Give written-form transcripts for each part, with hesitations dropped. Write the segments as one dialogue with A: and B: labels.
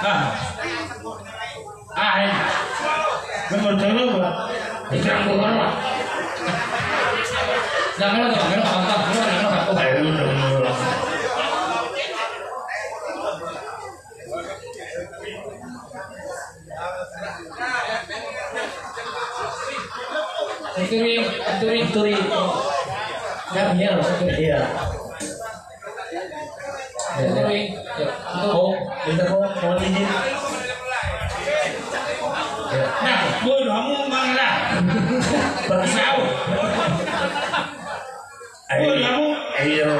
A: Ah. Ah, bener dulu, Pak. Ikan bukan, Pak. Jangan lah, jangan lah, jangan lah. Ayo, dulu. Turi. Gamnya loh, iya. Turi. Oh, kita mau izin. Nah, boy, kamu mana? Bersau. Boy, kamu. Ayo.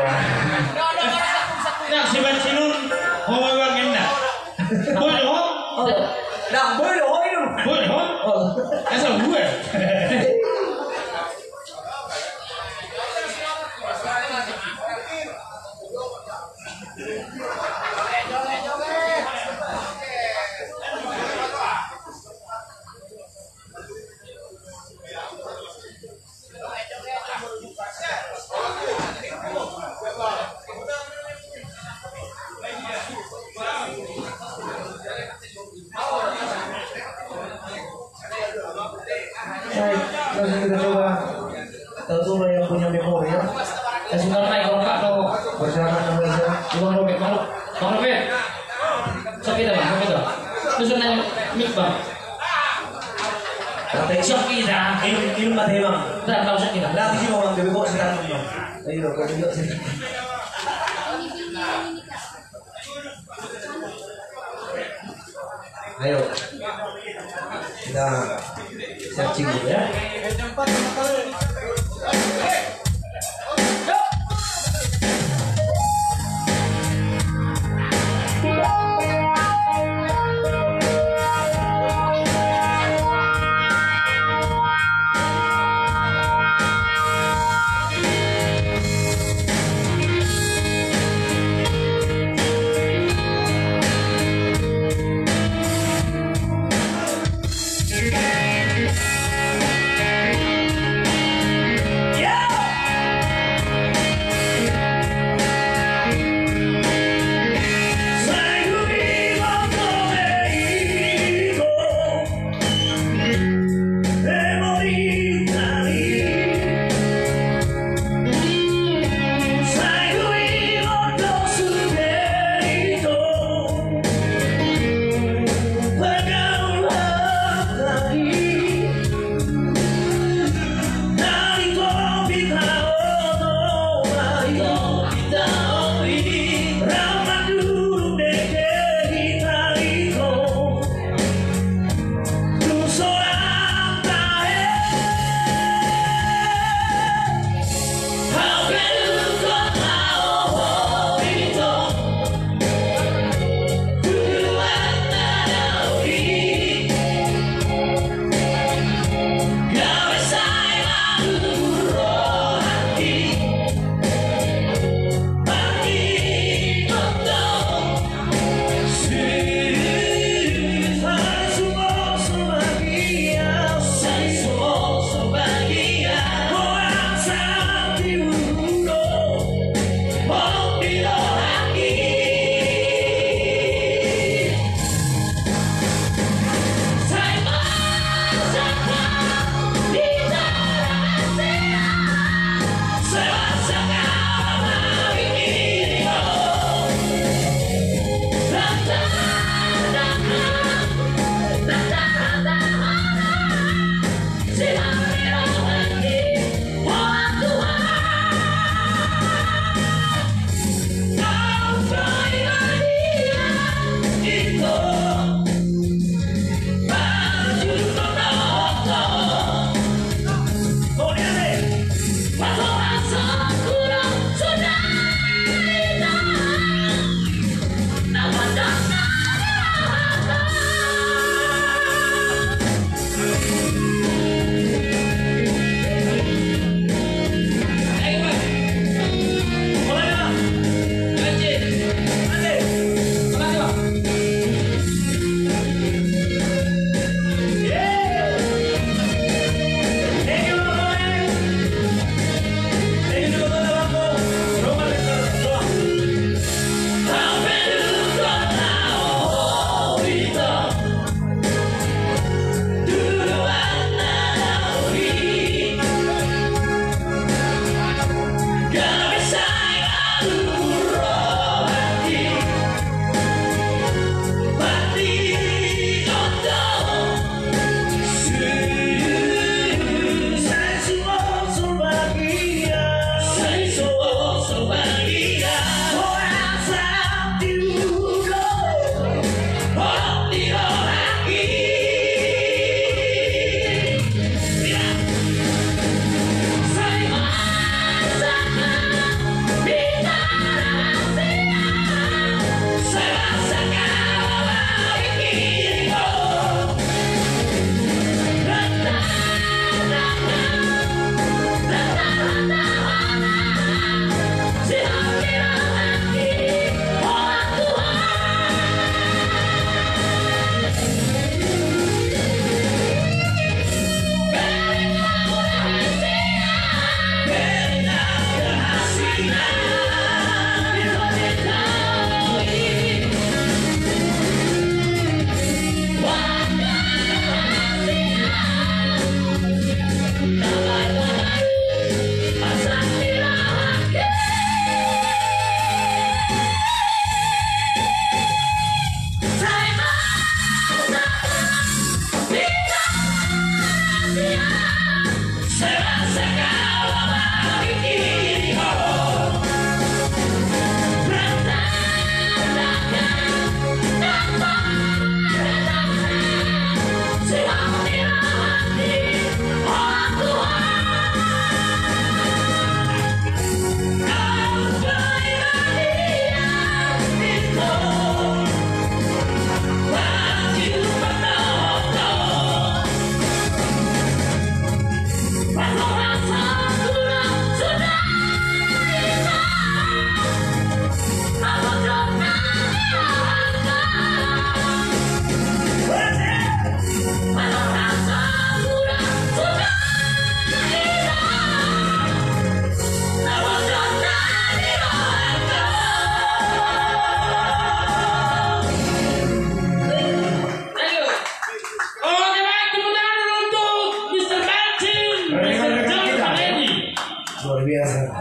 A: Nah, si Bancinun, mau bagaimana? Boy, oh.
B: Nah, boy, oh itu.
A: Boy, oh. Asal gue.
B: Langsung kita coba yang punya memori ya.
A: Sebentar naik kalau Pak lo
B: Persilakan kembali.
A: Bang Robert, Bang Robert. Sakit dah, sakit dah. Terus nanya mik bang. Sakit dah.
B: Ini mati bang.
A: Dah tahu sakit dah.
B: Lagi sih orang bebek kok sekarang bang. Ayo kok juga sih. Ayo kita searching dulu ya.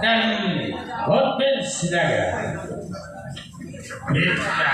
C: dan Hotman Sinaga. Kita